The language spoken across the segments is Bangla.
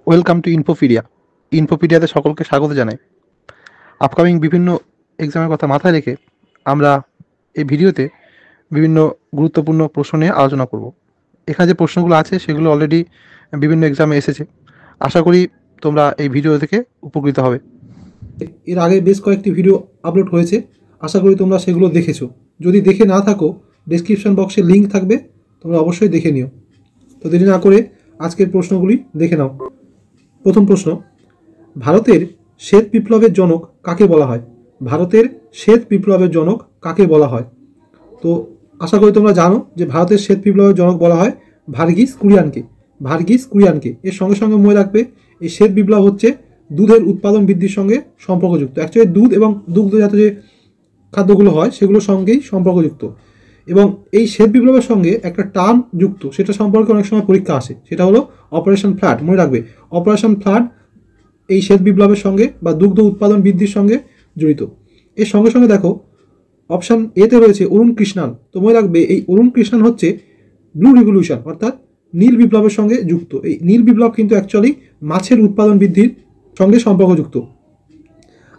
Welcome to ইনফোপিডিয়া। ইনফোপিডিয়াতে সকলকে স্বাগত জানাই। আপকামিং বিভিন্ন এক্সামের কথা মাথায় রেখে আমরা এই ভিডিওতে বিভিন্ন গুরুত্বপূর্ণ প্রশ্ন নিয়ে আলোচনা করব। এখানে যে প্রশ্নগুলো আছে সেগুলো অলরেডি বিভিন্ন এক্সামে এসেছে। আশা করি তোমরা এই ভিডিও থেকে উপকৃত হবে। এর আগে বেশ কয়েকটি ভিডিও আপলোড হয়েছে, আশা করি তোমরা সেগুলো দেখেছো। যদি দেখে না থাকো, ডেসক্রিপশন বক্সে লিঙ্ক থাকবে, তোমরা অবশ্যই দেখে নিও। তো দেরি না করে আজকের প্রশ্নগুলি দেখে নাও। প্রথম প্রশ্ন, ভারতের শ্বেত বিপ্লবের জনক কাকে বলা হয়? ভারতের শ্বেত বিপ্লবের জনক কাকে বলা হয়? তো আশা করি তোমরা জানো যে ভারতের শ্বেত বিপ্লবের জনক বলা হয় ভার্গিস কুরিয়ানকে। ভার্গিস কুরিয়ানকে। এর সঙ্গে সঙ্গে মনে রাখবে এই শ্বেত বিপ্লব হচ্ছে দুধের উৎপাদন বৃদ্ধির সঙ্গে সম্পর্কযুক্ত। অ্যাকচুয়ালি দুধ এবং দুগ্ধজাত যে খাদ্যগুলো হয় সেগুলোর সঙ্গেই সম্পর্কযুক্ত। এবং এই শ্বেত বিপ্লবের সঙ্গে একটা টার্ম যুক্ত, সেটা সম্পর্কে অনেক সময় পরীক্ষা আসে, সেটা হলো অপারেশন ফ্লাড। মনে রাখবে অপারেশন ফ্লাড এই শ্বেত বিপ্লবের সঙ্গে বা দুগ্ধ উৎপাদন বৃদ্ধির সঙ্গে জড়িত। এর সঙ্গে সঙ্গে দেখো অপশান এতে রয়েছে অরুণ কৃষ্ণান। তো মনে রাখবে এই অরুণ কৃষ্ণান হচ্ছে ব্লু রিভলিউশন অর্থাৎ নীল বিপ্লবের সঙ্গে যুক্ত। এই নীল বিপ্লব কিন্তু অ্যাকচুয়ালি মাছের উৎপাদন বৃদ্ধির সঙ্গে সম্পর্কযুক্ত।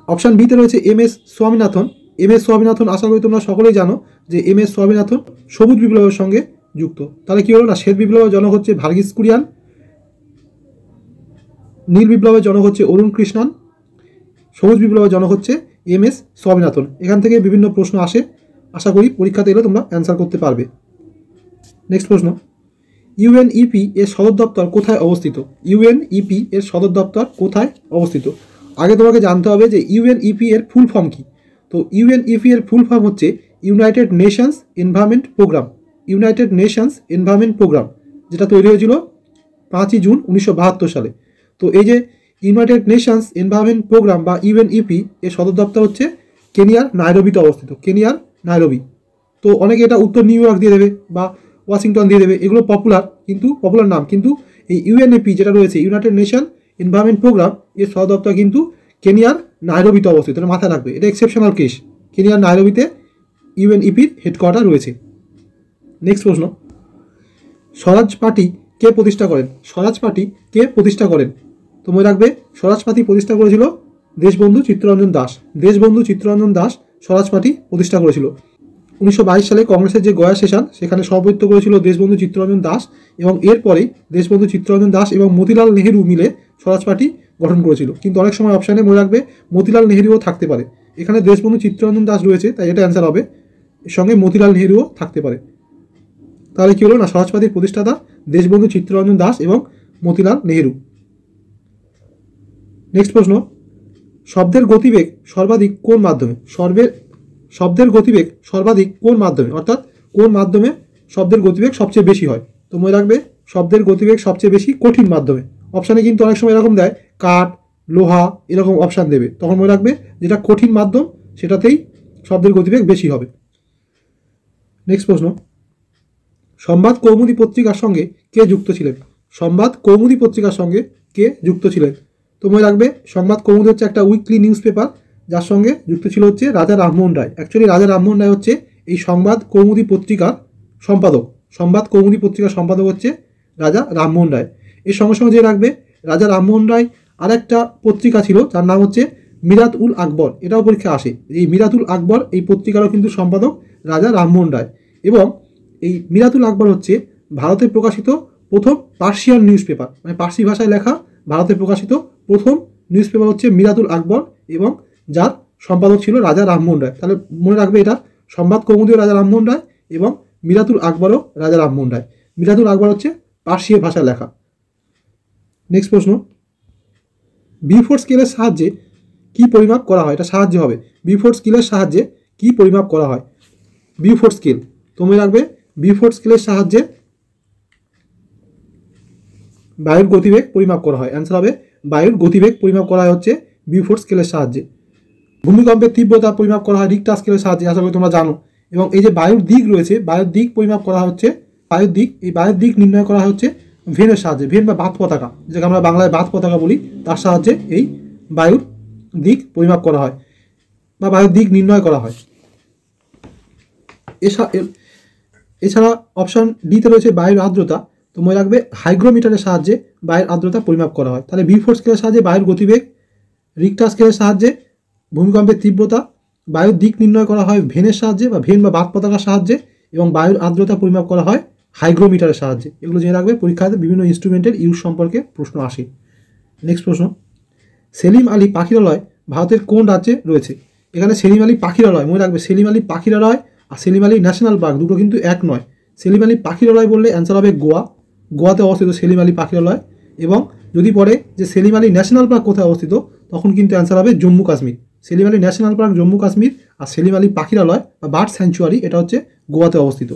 অপশান বিতে রয়েছে M S Swaminathan. M S Swaminathan আশা করি তোমরা সকলেই জানো যে এম এস স্বামীনাথন সবুজ বিপ্লবের সঙ্গে যুক্ত। তাহলে কি হলো না, শ্বেত বিপ্লবের জনক হচ্ছে ভার্গিস কুরিয়ান, নীল বিপ্লবের জনক হচ্ছে অরুণ কৃষ্ণান, সবুজ বিপ্লবের জনক হচ্ছে এম এস স্বামীনাথন। এখান থেকে বিভিন্ন প্রশ্ন আসে, আশা করি পরীক্ষাতে এলে তোমরা অ্যান্সার করতে পারবে। নেক্সট প্রশ্ন, ইউএনইপি এর সদর দপ্তর কোথায় অবস্থিত? ইউএনইপি এর সদর দপ্তর কোথায় অবস্থিত? আগে তোমাকে জানতে হবে যে ইউএনইপি এর ফুল ফর্ম কি। তো ইউএনইপি এর ফুল ফর্ম হচ্ছে United Nations Environment Programme. United Nations Environment Programme, যেটা তৈরি হয়েছিল 5ই জুন 1972 সালে। তো এই যে ইউনাইটেড নেশনস এনভায়রনমেন্ট প্রোগ্রাম বা ইউএনইপি এর সদর দপ্তর হচ্ছে কেনিয়ার নাইরোবিতে অবস্থিত। কেনিয়ার নাইরোবি। তো অনেকে এটা উত্তর নিউ ইয়র্ক দিয়ে দেবে বা ওয়াশিংটন দিয়ে দেবে, এগুলো পপুলার নাম। কিন্তু এই ইউএনইপি যেটা রয়েছে ইউনাইটেড নেশন এনভায়রনমেন্ট প্রোগ্রাম এর সদর দপ্তর কিন্তু কেনিয়ার নাইরোবিতে অবস্থিত। এটা মাথায় রাখবে, এটা এক্সেপশনাল কেস। কেনিয়ার নাইরোবিতে ইউএনইপির হেডকোয়ার্টার রয়েছে। নেক্সট প্রশ্ন, স্বরাজ পার্টি কে প্রতিষ্ঠা করেন? স্বরাজ পার্টি কে প্রতিষ্ঠা করেন? তো মনে রাখবে স্বরাজ পার্টি প্রতিষ্ঠা করেছিল দেশবন্ধু চিত্তরঞ্জন দাস। দেশবন্ধু চিত্তরঞ্জন দাস স্বরাজ পার্টি প্রতিষ্ঠা করেছিল। 1922 সালে কংগ্রেসের যে গয়া সেশন সেখানে সভাপতিত্ব করেছিল দেশবন্ধু চিত্তরঞ্জন দাস, এবং এরপরেই দেশবন্ধু চিত্তরঞ্জন দাস এবং মতিলাল নেহেরু মিলে স্বরাজ পার্টি গঠন করেছিল। কিন্তু অনেক সময় অপশানে মনে রাখবে মতিলাল নেহেরুও থাকতে পারে। এখানে দেশবন্ধু চিত্তরঞ্জন দাস রয়েছে, তাই এটা অ্যান্সার হবে। এর সঙ্গে মতিলাল নেহেরুও থাকতে পারে। তাহলে কি হলো না, স্বরাজ পার্টির প্রতিষ্ঠাতা দেশবন্ধু চিত্তরঞ্জন দাস এবং মতিলাল নেহেরু। নেক্সট প্রশ্ন, শব্দের গতিবেগ সর্বাধিক কোন মাধ্যমে? শব্দের গতিবেগ সর্বাধিক কোন মাধ্যমে, অর্থাৎ কোন মাধ্যমে শব্দের গতিবেগ সবচেয়ে বেশি হয়? তো মনে রাখবে শব্দের গতিবেগ সবচেয়ে বেশি কঠিন মাধ্যমে। অপশানে কিন্তু অনেক সময় এরকম দেয় কাঠ, লোহা, এরকম অপশান দেবে, তখন মনে রাখবে যেটা কঠিন মাধ্যম সেটাতেই শব্দের গতিবেগ বেশি হবে। নেক্সট প্রশ্ন, সংবাদ কৌমুদী পত্রিকার সঙ্গে কে যুক্ত ছিলেন? সংবাদ কৌমুদী পত্রিকার সঙ্গে কে যুক্ত ছিলেন? তো মনে রাখবে সংবাদ কৌমুদী হচ্ছে একটা উইকলি নিউজ পেপার, যার সঙ্গে যুক্ত ছিল হচ্ছে রাজা রামমোহন রায়। অ্যাকচুয়ালি রাজা রামমোহন রায় হচ্ছে এই সংবাদ কৌমুদী পত্রিকার সম্পাদক। সংবাদ কৌমুদী পত্রিকার সম্পাদক হচ্ছে রাজা রামমোহন রায়। এর সঙ্গে সঙ্গে যে রাখবে রাজা রামমোহন রায় আর একটা পত্রিকা ছিল যার নাম হচ্ছে মিরাত উল আকবর। এটাও পরীক্ষা আসে। এই মিরাত উল আকবর এই পত্রিকারও কিন্তু সম্পাদক রাজা রামমোহন রায়। এবং এই মিরাতুল আকবর হচ্ছে ভারতে প্রকাশিত প্রথম পার্সিয়ান নিউজ পেপার, মানে পার্সি ভাষায় লেখা ভারতে প্রকাশিত প্রথম নিউজ পেপার হচ্ছে মিরাতুল আকবর, এবং যার সম্পাদক ছিল রাজা রামমোহন রায়। তাহলে মনে রাখবে এটা সংবাদ কৌমুদীও রাজা রামমোহন রায় এবং মিরাতুল আকবরও রাজা রামমোহন রায়। মিরাতুল আকবর হচ্ছে পার্সিয়ান ভাষায় লেখা। নেক্সট প্রশ্ন, বিফোর স্কেলের সাহায্যে কি পরিমাপ করা হয়? এটা সাহায্য হবে। বিফোর স্কেলের সাহায্যে কি পরিমাপ করা হয়? বিফোর স্কেল, তো মনে রাখবে বিফোর স্কেলের সাহায্যে বায়ুর গতিবেগ পরিমাপ করা হয়। অ্যান্সার হবে বায়ুর গতিবেগ পরিমাপ করা হয় হচ্ছে বিফোর স্কেলের সাহায্যে। ভূমিকম্পের তীব্রতা পরিমাপ করা হয় রিক্টার স্কেলের সাহায্যে, আশা করি তোমরা জানো। এবং এই যে বায়ুর দিক রয়েছে, বায়ুর দিক পরিমাপ করা হচ্ছে বায়ুর দিক, এই বায়ুর দিক নির্ণয় করা হচ্ছে ভেনের সাহায্যে। ভেন বা বাত পতাকা, যেটাকে আমরা বাংলায় বাত পতাকা বলি, তার সাহায্যে এই বায়ুর দিক পরিমাপ করা হয় বা বায়ুর দিক নির্ণয় করা হয়। এছাড়া অপশান ডিতে রয়েছে বায়ুর আর্দ্রতা। তো তো মনে রাখবে হাইগ্রোমিটারের সাহায্যে বায়ুর আর্দ্রতা পরিমাপ করা হয়। তাহলে বি4 স্কেলের সাহায্যে বায়ুর গতিবেগ, রিক্টার স্কেলের সাহায্যে ভূমিকম্পের তীব্রতা, বায়ুর দিক নির্ণয় করা হয় ভেনের সাহায্যে বা ভেন বা বাত পতাকার সাহায্যে, এবং বায়ুর আর্দ্রতা পরিমাপ করা হয় হাইগ্রোমিটারের সাহায্যে। এগুলো জেনে রাখবে, পরীক্ষাতে বিভিন্ন ইনস্ট্রুমেন্টের ইউজ সম্পর্কে প্রশ্ন আসে। নেক্সট প্রশ্ন, সেলিম আলী পাখিরালয় ভারতের কোন রাজ্যে রয়েছে? এখানে সেলিম আলী পাখিরালয়, মনে রাখবে সেলিম আলী পাখিরালয় আর সেলিম আলী ন্যাশনাল পার্ক দুটো কিন্তু এক নয়। সেলিম আলী পাখিরালয় বললে অ্যান্সার হবে গোয়া, গোয়াতে অবস্থিত সেলিম আলী পাখিরালয়। এবং যদি পড়ে যে সেলিম আলী ন্যাশনাল পার্ক কোথায় অবস্থিত, তখন কিন্তু অ্যান্সার হবে জম্মু কাশ্মীর। সেলিম আলী ন্যাশনাল পার্ক জম্মু কাশ্মীর, আর সেলিম আলী পাখিরালয় বা বার্ড স্যাঞ্চুয়ারি এটা হচ্ছে গোয়াতে অবস্থিত।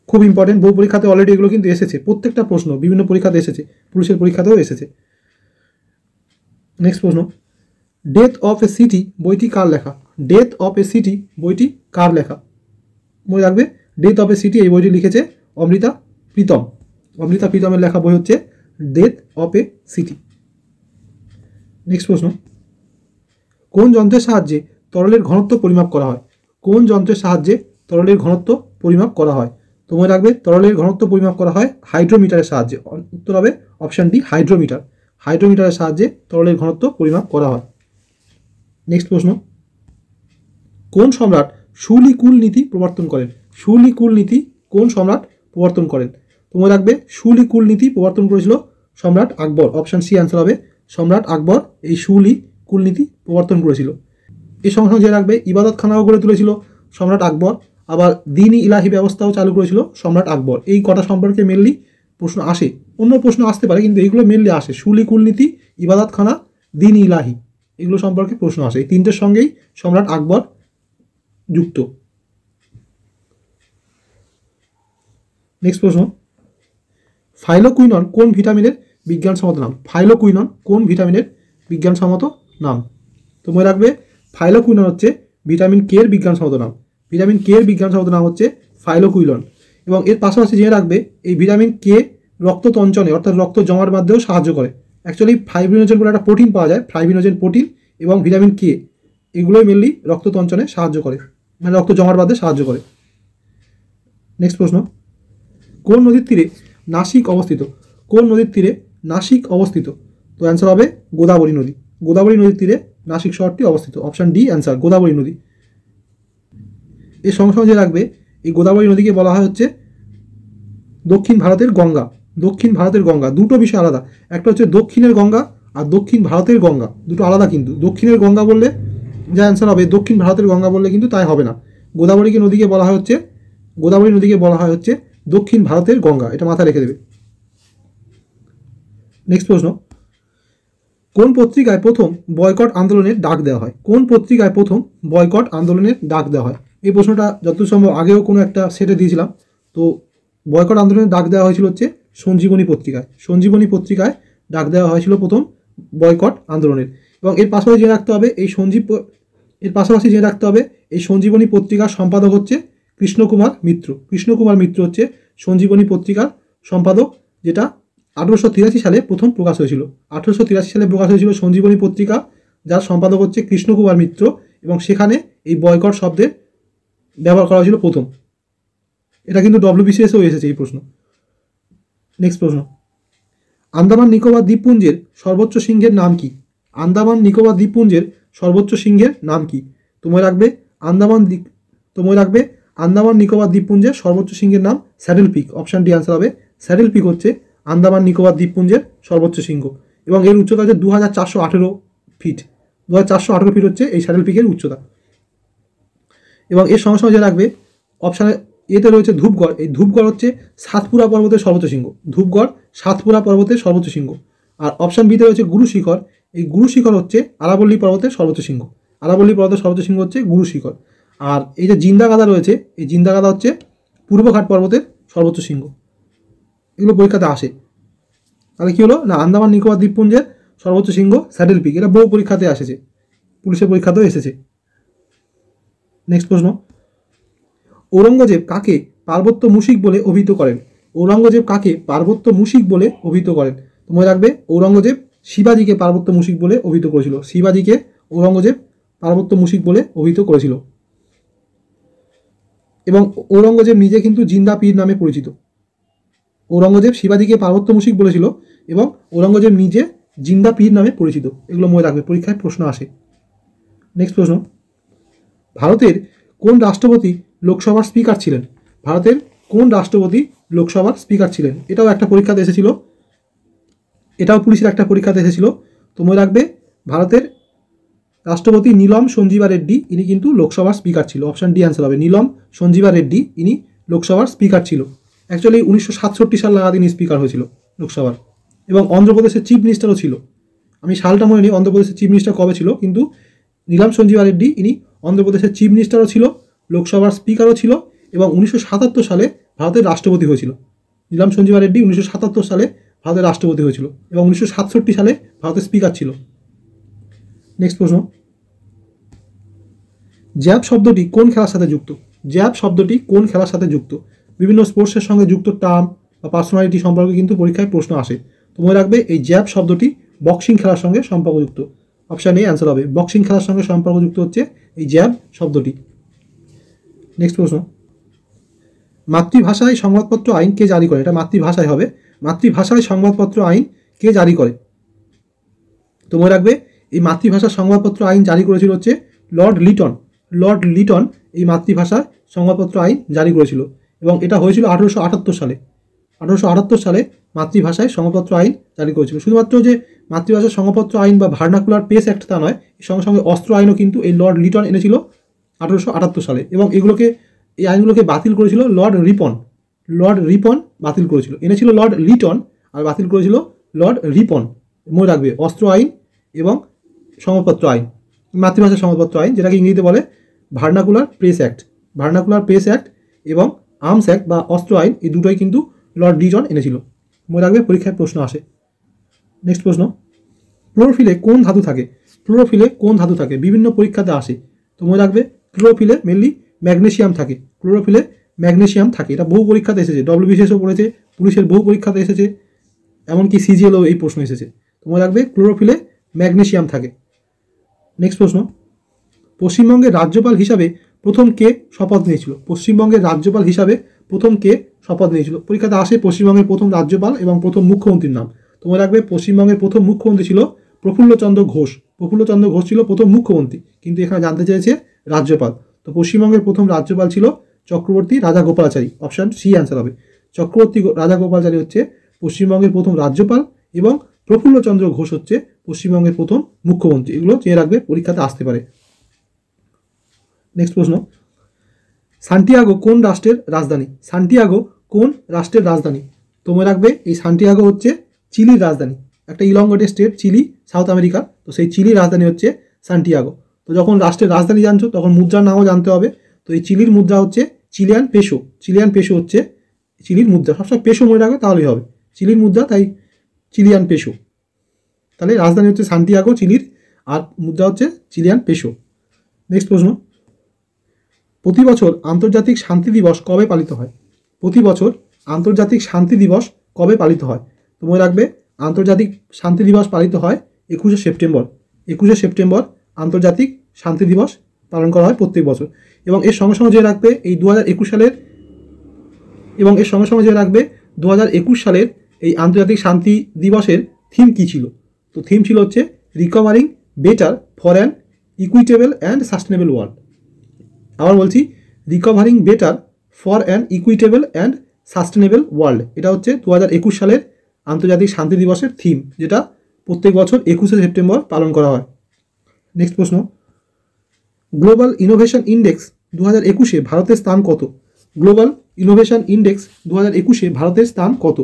খুব ইম্পর্টেন্ট, বহু পরীক্ষাতে অলরেডি এগুলো কিন্তু এসেছে, প্রত্যেকটা প্রশ্ন বিভিন্ন পরীক্ষাতে এসেছে, পুলিশের পরীক্ষাতেও এসেছে। নেক্সট প্রশ্ন, ডেথ অফ এ সিটি বইটি কার লেখা? ডেথ অফ এ সিটি বইটি কার লেখা? মনে রাখবে, ডেথ অফ এ সিটি এই বইটি লিখেছে অমৃতা প্রীতম। অমৃতা প্রীতমের লেখা বই হচ্ছে death of a city. Next প্রশ্ন, কোন যন্ত্রের সাহায্যে তরলের ঘনত্ব পরিমাপ করা হয়? কোন যন্ত্রের সাহায্যে তরলের ঘনত্ব পরিমাপ করা হয়? তো মনে রাখবে, তরলের ঘনত্ব পরিমাপ করা হয় হাইড্রোমিটারের সাহায্যে। উত্তর হবে অপশান ডি, হাইড্রোমিটার। হাইড্রোমিটারের সাহায্যে তরলের ঘনত্ব পরিমাপ করা হয়। নেক্সট প্রশ্ন, কোন সম্রাট সুলিকুল নীতি প্রবর্তন করেন? সুলিকুল নীতি কোন সম্রাট প্রবর্তন করেন? তো মনে রাখবে, সুলিকুল নীতি প্রবর্তন করেছিল সম্রাট আকবর। অপশান সি অ্যান্সার হবে, সম্রাট আকবর এই সুলিকুল নীতি প্রবর্তন করেছিল। এই সঙ্গে সঙ্গে রাখবে, ইবাদতখানাও গড়ে তুলেছিল সম্রাট আকবর, আবার দিনই ইলাহি ব্যবস্থাও চালু করেছিল সম্রাট আকবর। এই কটা সম্পর্কে মেনলি প্রশ্ন আসে, অন্য প্রশ্ন আসতে পারে কিন্তু এইগুলো মেনলি আসে। সুলিকুল নীতি, ইবাদতখানা, দিনই ইলাহি, এগুলো সম্পর্কে প্রশ্ন আসে। এই তিনটের সঙ্গেই সম্রাট আকবর যুক্ত। নেক্সট প্রশ্ন, ফাইলোকুইনন কোন ভিটামিনের বিজ্ঞানসম্মত নাম? ফাইলোকুইনন কোন ভিটামিনের বিজ্ঞানসম্মত নাম? তো মনে রাখবে, ফাইলোকুইনন হচ্ছে ভিটামিন কে এর বিজ্ঞানসম্মত নাম। ভিটামিন কে এর বিজ্ঞানসম্মত নাম হচ্ছে ফাইলোকুইনন। এবং এর পাশাপাশি জেনে রাখবে, এই ভিটামিন কে রক্ততঞ্চনে অর্থাৎ রক্ত জমার মাধ্যমেও সাহায্য করে। অ্যাকচুয়ালি ফাইব্রিনোজেন বলে একটা প্রোটিন পাওয়া যায়, ফাইব্রিনোজেন প্রোটিন এবং ভিটামিন কে, এগুলোই মেনলি রক্ততঞ্চনে সাহায্য করে, মানে রক্ত জমার বাদে সাহায্য করে। নেক্সট প্রশ্ন, কোন নদীর তীরে নাসিক অবস্থিত? কোন নদীর তীরে নাসিক অবস্থিত? তো অ্যান্সার হবে গোদাবরী নদী। গোদাবরী নদীর তীরে নাসিক শহরটি অবস্থিত। অপশান ডি অ্যান্সার, গোদাবরী নদী। এর সঙ্গে সঙ্গে রাখবে, এই গোদাবরী নদীকে বলা হয় হচ্ছে দক্ষিণ ভারতের গঙ্গা। দক্ষিণ ভারতের গঙ্গা, দুটো বিষয় আলাদা। একটা হচ্ছে দক্ষিণের গঙ্গা আর দক্ষিণ ভারতের গঙ্গা, দুটো আলাদা কিন্তু। দক্ষিণের গঙ্গা বললে যা অ্যান্সার হবে, দক্ষিণ ভারতের গঙ্গা বললে কিন্তু তাই হবে না। গোদাবরী নদীকে বলা হয় হচ্ছে, গোদাবরী নদীকে বলা হয় হচ্ছে দক্ষিণ ভারতের গঙ্গা, এটা মাথায় রেখে দেবে। নেক্সট প্রশ্ন, কোন পত্রিকায় প্রথম বয়কট আন্দোলনের ডাক দেওয়া হয়? কোন পত্রিকায় প্রথম বয়কট আন্দোলনের ডাক দেওয়া হয়? এই প্রশ্নটা যত সম্ভব আগেও কোনো একটা সেটে দিয়েছিলাম। তো বয়কট আন্দোলনের ডাক দেওয়া হয়েছিল হচ্ছে সঞ্জীবনী পত্রিকায়। সঞ্জীবনী পত্রিকায় ডাক দেওয়া হয়েছিল প্রথম বয়কট আন্দোলনের। এবং এর পাশাপাশি জেনে রাখতে হবে, এই সঞ্জীবনী পত্রিকার সম্পাদক হচ্ছে কৃষ্ণকুমার মিত্র। কৃষ্ণকুমার মিত্র হচ্ছে সঞ্জীবনী পত্রিকার সম্পাদক, যেটা 1883 সালে প্রথম প্রকাশ হয়েছিল। 1883 সালে প্রকাশ হয়েছিল সঞ্জীবনী পত্রিকা, যার সম্পাদক হচ্ছে কৃষ্ণকুমার মিত্র, এবং সেখানে এই বয়কট শব্দের ব্যবহার করা হয়েছিল প্রথম। এটা কিন্তু WBCS-এও এসেছে এই প্রশ্ন। নেক্সট প্রশ্ন, আন্দামান নিকোবর দ্বীপপুঞ্জের সর্বোচ্চ শৃঙ্গের নাম কি? আন্দামান নিকোবর দ্বীপপুঞ্জের সর্বোচ্চ শৃঙ্গের নাম কি? তোমায় রাখবে, আন্দামান নিকোবর দ্বীপপুঞ্জের সর্বোচ্চ শৃঙ্গের নাম Saddle Peak. Option D answer হবে, স্যাডেল পিক হচ্ছে আন্দামান নিকোবর দ্বীপপুঞ্জের সর্বোচ্চ শৃঙ্গ, এবং এর উচ্চতা হচ্ছে 2418 ফিট। 2418 ফিট হচ্ছে এই স্যাডেল পিকের উচ্চতা। এবং এর সঙ্গে সঙ্গে রাখবে, অপশানে এতে রয়েছে ধূপগড়। এই ধূপগড় হচ্ছে সাতপুরা পর্বতের সর্বোচ্চ শৃঙ্গ। ধূপগড় সাতপুরা পর্বতের সর্বোচ্চ শৃঙ্গ। আর অপশান বিতে রয়েছে গুরু শিখর। এই গুরু শিখর হচ্ছে আরাবল্লী পর্বতের সর্বোচ্চ শৃঙ্গ। আরাবল্লী পর্বতের সর্বোচ্চ শৃঙ্গ হচ্ছে গুরু শিখর। আর এই যে জিন্দাগাদা রয়েছে, এই জিন্দাগাদা হচ্ছে পূর্বঘাট পর্বতের সর্বোচ্চ শৃঙ্গ। এগুলো পরীক্ষাতে আসে। তাহলে কী হলো না, আন্দামান নিকোবর দ্বীপপুঞ্জের সর্বোচ্চ শৃঙ্গ স্যাডেল পিক, এটা বহু পরীক্ষাতে এসেছে, পুলিশের পরীক্ষাতেও এসেছে। নেক্সট প্রশ্ন, ঔরঙ্গজেব কাকে পার্বত্য মুশিক বলে অভিহিত করেন? ঔরঙ্গজেব কাকে পার্বত্য মুশিক বলে অভিহিত করেন? তো মনে রাখবে, ঔরঙ্গজেব শিবাজিকে পার্বত্য মুশিক বলে অভিহিত করেছিল। শিবাজিকে ঔরঙ্গজেব পার্বত্য মুশিক বলে অভিহিত করেছিল। এবং ঔরঙ্গজেব নিজে কিন্তু জিন্দা পীর নামে পরিচিত। ঔরঙ্গজেব শিবাজীকে পার্বত্য মুশিক বলেছিল এবং ঔরঙ্গজেব নিজে জিন্দা পীর নামে পরিচিত। এগুলো মনে রাখবে, পরীক্ষায় প্রশ্ন আসে। নেক্সট প্রশ্ন, ভারতের কোন রাষ্ট্রপতি লোকসভার স্পিকার ছিলেন? ভারতের কোন রাষ্ট্রপতি লোকসভার স্পিকার ছিলেন? এটাও একটা পরীক্ষাতে এসেছিল, এটাও পুলিশের একটা পরীক্ষাতে এসেছিল। তো মনে রাখবে, ভারতের রাষ্ট্রপতি নীলম সঞ্জীবা রেড্ডি, ইনি কিন্তু লোকসভার স্পিকার ছিল। অপশান ডি অ্যান্সার হবে, নীলম সঞ্জীবা রেড্ডি ইনি লোকসভার স্পিকার ছিল। অ্যাকচুয়ালি 1967 সাল নাগাদ ইনি স্পিকার হয়েছিল লোকসভার, এবং অন্ধ্রপ্রদেশের চিফ মিনিস্টারও ছিল। আমি সালটা মনে নেই অন্ধ্রপ্রদেশের চিফ মিনিস্টার কবে ছিল, কিন্তু নীলম সঞ্জীবা রেড্ডি ইনি অন্ধ্রপ্রদেশের চিফ মিনিস্টারও ছিল, লোকসভার স্পিকারও ছিল, এবং 1977 সালে ভারতের রাষ্ট্রপতি হয়েছিল। নীলম সঞ্জীবা রেড্ডি 1977 সালে ভারতের রাষ্ট্রপতি হয়েছিল এবং 1967 সালে ভারতের স্পিকার ছিল। নেক্সট প্রশ্ন, জ্যাব শব্দটি কোন খেলার সাথে যুক্ত? জ্যাব শব্দটি কোন খেলার সাথে যুক্ত? বিভিন্ন স্পোর্টসের সঙ্গে যুক্ত টার্ম বা পার্সোনালিটি সম্পর্কে কিন্তু পরীক্ষায় প্রশ্ন আসে। তো মনে রাখবে, এই জ্যাব শব্দটি বক্সিং খেলার সঙ্গে সম্পর্কযুক্ত। অপশান এ অ্যান্সার হবে, বক্সিং খেলার সঙ্গে সম্পর্কযুক্ত হচ্ছে এই জ্যাব শব্দটি। নেক্সট প্রশ্ন, মাতৃভাষায় সংবাদপত্র আইন কে জারি করে? এটা মাতৃভাষায় হবে, মাতৃভাষায় সংবাদপত্র আইন কে জারি করে? তো মনে রাখবে, এই মাতৃভাষার সংবাদপত্র আইন জারি করেছিল হচ্ছে লর্ড লিটন। লর্ড লিটন এই মাতৃভাষার সংবাদপত্র আইন জারি করেছিল, এবং এটা হয়েছিল 1878 সালে। 1878 সালে মাতৃভাষায় সংবাদপত্র আইন জারি করেছিল। শুধুমাত্র যে মাতৃভাষার সংবাদপত্র আইন বা ভার্নাকুলার প্রেস অ্যাক্ট তা নয়, এর সঙ্গে সঙ্গে অস্ত্র আইনও কিন্তু এই লর্ড লিটন এনেছিল 1878 সালে, এবং এই আইনগুলোকে বাতিল করেছিল লর্ড রিপন। লর্ড রিপন বাতিল করেছিল, এনেছিল লর্ড লিটন আর বাতিল করেছিল লর্ড রিপন। মনে রাখবে, অস্ত্র আইন এবং সংবাদপত্র আইন, মাতৃভাষার সংবাদপত্র আইন, যেটাকে ইংরেজিতে বলে vernacular press act. Vernacular press act এবং আর্মস অ্যাক্ট বা অস্ত্র আইন, এই দুটোই কিন্তু লর্ড লিটন এনেছিল। মনে রাখবে, পরীক্ষায় প্রশ্ন আসে। নেক্সট প্রশ্ন, ক্লোরোফিলে কোন ধাতু থাকে? ক্লোরোফিলে কোন ধাতু থাকে? বিভিন্ন পরীক্ষাতে আসে। তো মনে রাখবে, ক্লোরোফিলে মেনলি ম্যাগনেসিয়াম থাকে। ক্লোরোফিলে ম্যাগনেসিয়াম থাকে, এটা বহু পরীক্ষাতে এসেছে, ডব্লিউবিসিএসও পড়েছে, পুলিশের বহু পরীক্ষাতে এসেছে, এমনকি সিজিএলও এই প্রশ্ন এসেছে। তো মনে রাখবে, ক্লোরোফিলে ম্যাগনেসিয়াম থাকে। নেক্সট প্রশ্ন, পশ্চিমবঙ্গের রাজ্যপাল হিসাবে প্রথম কে শপথ নিয়েছিল? পশ্চিমবঙ্গের রাজ্যপাল হিসাবে প্রথম কে শপথ নিয়েছিল? পরীক্ষাতে আসে পশ্চিমবঙ্গের প্রথম রাজ্যপাল এবং প্রথম মুখ্যমন্ত্রীর নাম। তো মনে রাখবে, পশ্চিমবঙ্গের প্রথম মুখ্যমন্ত্রী ছিল প্রফুল্লচন্দ্র ঘোষ। প্রফুল্লচন্দ্র ঘোষ ছিল প্রথম মুখ্যমন্ত্রী, কিন্তু এখানে জানতে চেয়েছে রাজ্যপাল। তো পশ্চিমবঙ্গের প্রথম রাজ্যপাল ছিল Chakravarti Rajagopalachari. Option C answer হবে, চক্রবর্তী রাজাগোপালাচারী হচ্ছে পশ্চিমবঙ্গের প্রথম রাজ্যপাল, এবং প্রফুল্লচন্দ্র ঘোষ হচ্ছে পশ্চিমবঙ্গের প্রথম মুখ্যমন্ত্রী। এগুলো চেয়ে রাখবে, পরীক্ষাতে আসতে পারে। নেক্সট প্রশ্ন, সান্টিয়াগো কোন রাষ্ট্রের রাজধানী? সান্টিয়াগো কোন রাষ্ট্রের রাজধানী? তো মনে রাখবে, এই সান্টিয়াগো হচ্ছে চিলির রাজধানী। একটা elongated state Chile, South America. তো সেই চিলির রাজধানী হচ্ছে সান্টিয়াগো। তো যখন রাষ্ট্রের রাজধানী জানছো, তখন মুদ্রার নামও জানতে হবে। তো এই চিলির মুদ্রা হচ্ছে চিলিয়ান পেসো। চিলিয়ান পেসো হচ্ছে চিলির মুদ্রা। সবসময় পেসো মনে রাখবে, তাহলেই হবে। চিলির মুদ্রা, তাই চিলিয়ান পেসো। তাহলে রাজধানী হচ্ছে সান্টিয়াগো চিলির, আর মুদ্রা হচ্ছে চিলিয়ান পেসো। নেক্সট প্রশ্ন, প্রতি বছর আন্তর্জাতিক শান্তি দিবস কবে পালিত হয়? প্রতি বছর আন্তর্জাতিক শান্তি দিবস কবে পালিত হয়? তো মনে রাখবে, আন্তর্জাতিক শান্তি দিবস পালিত হয় 21শে সেপ্টেম্বর। 21শে সেপ্টেম্বর আন্তর্জাতিক শান্তি দিবস পালন করা হয় প্রত্যেক বছর। এবং এর সঙ্গে সঙ্গে যে রাখবে, এই 2021 সালের, এবং এর সঙ্গে সঙ্গে যে রাখবে 2021 সালের এই আন্তর্জাতিক শান্তি দিবসের থিম কী ছিল? তো থিম ছিল হচ্ছে recovering better for an equitable and sustainable world. আবার বলছি, recovering better for an equitable and sustainable world. এটা হচ্ছে 2021 সালের আন্তর্জাতিক শান্তি দিবসের থিম, যেটা প্রত্যেক বছর 21শে সেপ্টেম্বর পালন করা হয়। নেক্সট প্রশ্ন, গ্লোবাল ইনোভেশন ইন্ডেক্স 2021-এ ভারতের স্থান কত? গ্লোবাল ইনোভেশন ইন্ডেক্স 2021-এ ভারতের স্থান কত?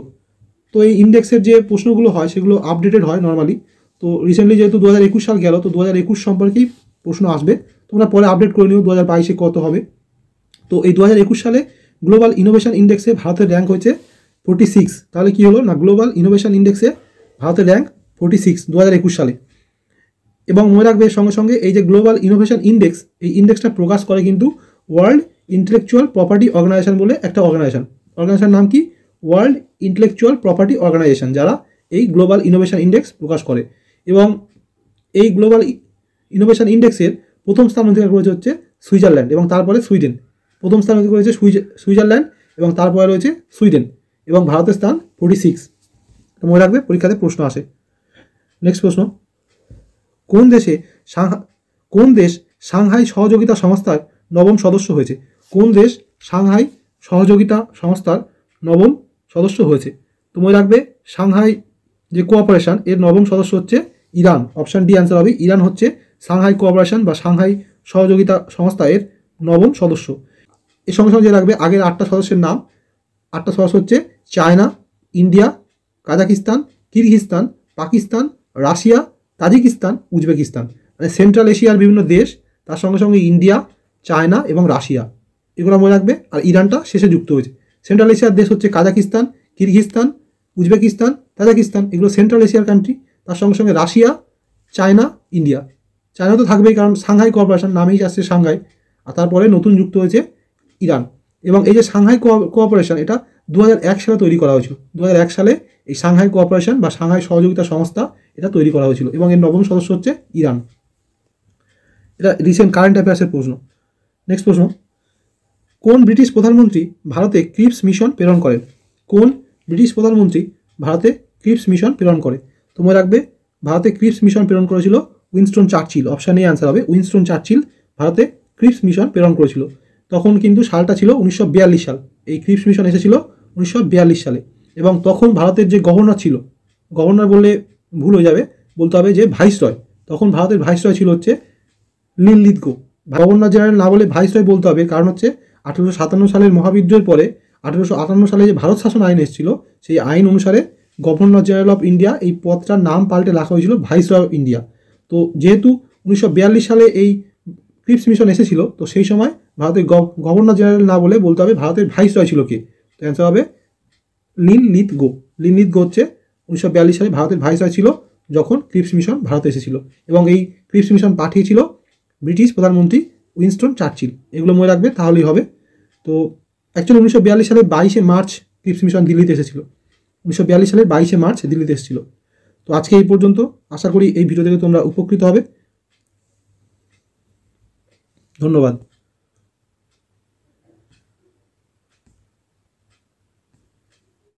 তো এই ইন্ডেক্সের যে প্রশ্নগুলো হয়, সেগুলো আপডেটেড হয় নর্মালি। তো রিসেন্টলি যেহেতু 2021 সাল গেল, তো 2021 সম্পর্কেই প্রশ্ন আসবে। তোমরা পরে আপডেট করে নিও 2022-এ কত হবে। তো এই 2021 সালে গ্লোবাল ইনোভেশন ইন্ডেক্সে ভারতের র্যাঙ্ক হয়েছে 46। তাহলে কি হলো না, গ্লোবাল ইনোভেশন ইন্ডেক্সে ভারতের র্যাঙ্ক 46 2021 সালে। এবং মনে রাখবে, সঙ্গে সঙ্গে এই যে গ্লোবাল ইনোভেশন ইন্ডেক্স, এই ইন্ডেক্সটা প্রকাশ করে কিন্তু ওয়ার্ল্ড ইন্টেলেকচুয়াল প্রপার্টি অর্গানাইজেশন বলে একটা অর্গানাইজেশন নাম কি? ওয়ার্ল্ড ইন্টেলেকচুয়াল প্রপার্টি অর্গানাইজেশন, যারা এই গ্লোবাল ইনোভেশন ইন্ডেক্স প্রকাশ করে। এবং এই গ্লোবাল ইনোভেশন ইন্ডেক্সের প্রথম স্থান অধিকার করেছে হচ্ছে সুইজারল্যান্ড, এবং তারপরে সুইডেন। প্রথম স্থান অধিকার করেছে সুইজারল্যান্ড, এবং তারপরে রয়েছে সুইডেন। এবং ভারতের স্থান 46। মনে রাখবে, পরীক্ষাতে প্রশ্ন আসে। নেক্সট প্রশ্ন, কোন দেশ সাংহাই সহযোগিতা সংস্থার নবম সদস্য হয়েছে? কোন দেশ সাংহাই সহযোগিতা সংস্থার নবম সদস্য হয়েছে? তো মনে রাখবে, সাংহাই যে কোঅপারেশন এর নবম সদস্য হচ্ছে ইরান। অপশান ডি অ্যান্সার হবে, ইরান হচ্ছে সাংহাই কোঅপারেশন বা সাংহাই সহযোগিতা সংস্থা এর নবম সদস্য। এর সঙ্গে সঙ্গে রাখবে আগের 8টা সদস্যের নাম। 8টা সদস্য হচ্ছে China, India, Kazakhstan, Kyrgyzstan, Pakistan, Russia, Tajikistan, Uzbekistan. মানে সেন্ট্রাল এশিয়ার বিভিন্ন দেশ, তার সঙ্গে সঙ্গে ইন্ডিয়া, চায়না এবং রাশিয়া, এগুলো মনে রাখবে। আর ইরানটা শেষে যুক্ত হয়েছে। সেন্ট্রাল এশিয়ার দেশ হচ্ছে কাজাকিস্তান, কিরগিজস্তান, উজবেকিস্তান, তাজিকিস্তান, এগুলো সেন্ট্রাল এশিয়ার কান্ট্রি। তার সঙ্গে সঙ্গে রাশিয়া, চায়না, ইন্ডিয়া। চায়না তো থাকবেই, কারণ সাংহাই কোঅপারেশন নামেই আসছে সাংহাই। আর তারপরে নতুন যুক্ত হয়েছে ইরান। এবং এই যে সাংহাই কোঅপারেশন, এটা 2001 সালে তৈরি করা হয়েছিল। 2001 সালে এই সাংহাই কোঅপারেশন বা সাংহাই সহযোগিতা সংস্থা এটা তৈরি করা হয়েছিল, এবং এর নবম সদস্য হচ্ছে ইরান। এটা রিসেন্ট কারেন্ট অ্যাফেয়ার্সের প্রশ্ন। নেক্সট প্রশ্ন, কোন ব্রিটিশ প্রধানমন্ত্রী ভারতে ক্রিপস মিশন প্রেরণ করেন? কোন ব্রিটিশ প্রধানমন্ত্রী ভারতে ক্রিপস মিশন প্রেরণ করে? তো মনে রাখবে, ভারতে ক্রিপস মিশন প্রেরণ করেছিল Winston Churchill. Option A answer হবে, উইনস্টন চার্চিল ভারতে ক্রিপস মিশন প্রেরণ করেছিল। তখন কিন্তু সালটা ছিল 1942 সাল। এই ক্রিপস মিশন এসেছিল 1942 সালে। এবং তখন ভারতের যে গভর্নর ছিল, গভর্নর বললে ভুল হয়ে যাবে, বলতে হবে যে ভাইসরয়। তখন ভারতের ভাইসরয় ছিল হচ্ছে লিনলিথগো। গভর্নর জেনারেল না বলে ভাইসরয় বলতে হবে, কারণ হচ্ছে 1857 সালের মহাবিদ্রোহের পরে 1858 সালে যে ভারত শাসন আইন এসেছিল, সেই আইন অনুসারে গভর্নর জেনারেল অফ ইন্ডিয়া এই পদটার নাম পাল্টে রাখা হয়েছিল ভাইসরয় অফ ইন্ডিয়া। তো যেহেতু 1942 সালে এই ক্রিপস মিশন এসেছিল, তো সেই সময় ভারতের গভর্নর জেনারেল না বলে বলতে হবে ভারতের ভাইসরয় ছিল কে? তো অ্যান্সার হবে লিনলিথগো। লিনলিথগো হচ্ছে 1942 সালে ভারতের ভাইসরয় ছিল যখন ক্রিপস মিশন ভারতে এসেছিল। এবং এই ক্রিপস মিশন পাঠিয়েছিল ব্রিটিশ প্রধানমন্ত্রী উইনস্টন চার্চিল। এগুলো মনে রাখবে, তাহলেই হবে। তো অ্যাকচুয়ালি 1942 সালের 22শে মার্চ ক্রিপস মিশন দিল্লিতে এসেছিল। 1942 সালের 22শে মার্চ দিল্লিতে এসেছিল। তো আজকে এই পর্যন্ত। আশা করি এই ভিডিও থেকে তোমরা উপকৃত হবে। ধন্যবাদ।